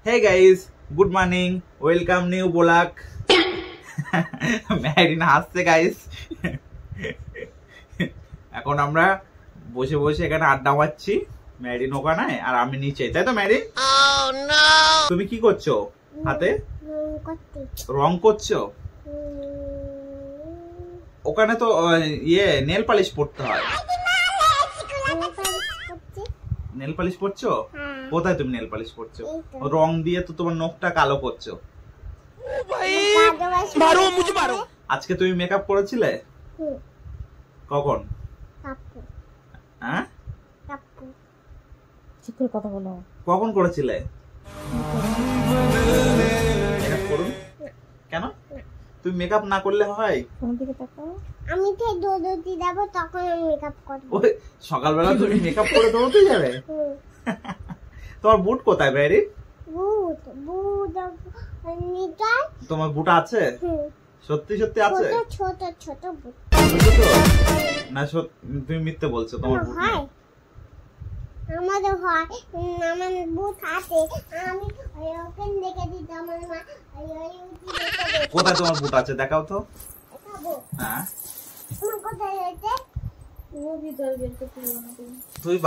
Hey guys, good morning. Welcome new vlog. ম্যারিন হাসছে guys. এখন আমরা বসে বসে এখানে আড্ডা মারছি। ম্যারিন ওখানে আর আমি নিচে, তাই তো ম্যারিন? তুমি কি করছো? হাতে রং করছো? ওখানে তো নেল পালিশ পড়তে হয়। নেল পালিশ পড়ছো? কোথায় তুমি নেল পালিশ পড়ছো? রং দিয়ে তো তোমার নখটা কালো করছো। আজকে তুমি মেকআপ করেছিলে? কখন? হ্যাঁ, কথা বলো। কখন করেছিলে? মেকআপ করুন কেন? তুমি মেকআপ না করলে হয়? আমি তো দৌড়তে যাব, তখন আমি মেকআপ করব। ওই সকালবেলা তুমি মেকআপ করে দৌড়তে যাবে? তোমার বুট কোথায় ম্যারি? বুট নিটা। তোমার বুট আছে? সত্যি সত্যি আছে? ছোট ছোট বুট। না তুমি মিথ্যে বলছো, তোমার বুট নেই। আমাদের হয়, আমার বুট আছে। আমি ওখান দেখে দিই, আমার মা কোথায় তোমার বুট আছে দেখাও তো। হ্যাঁ, কোথায় আছে? তুই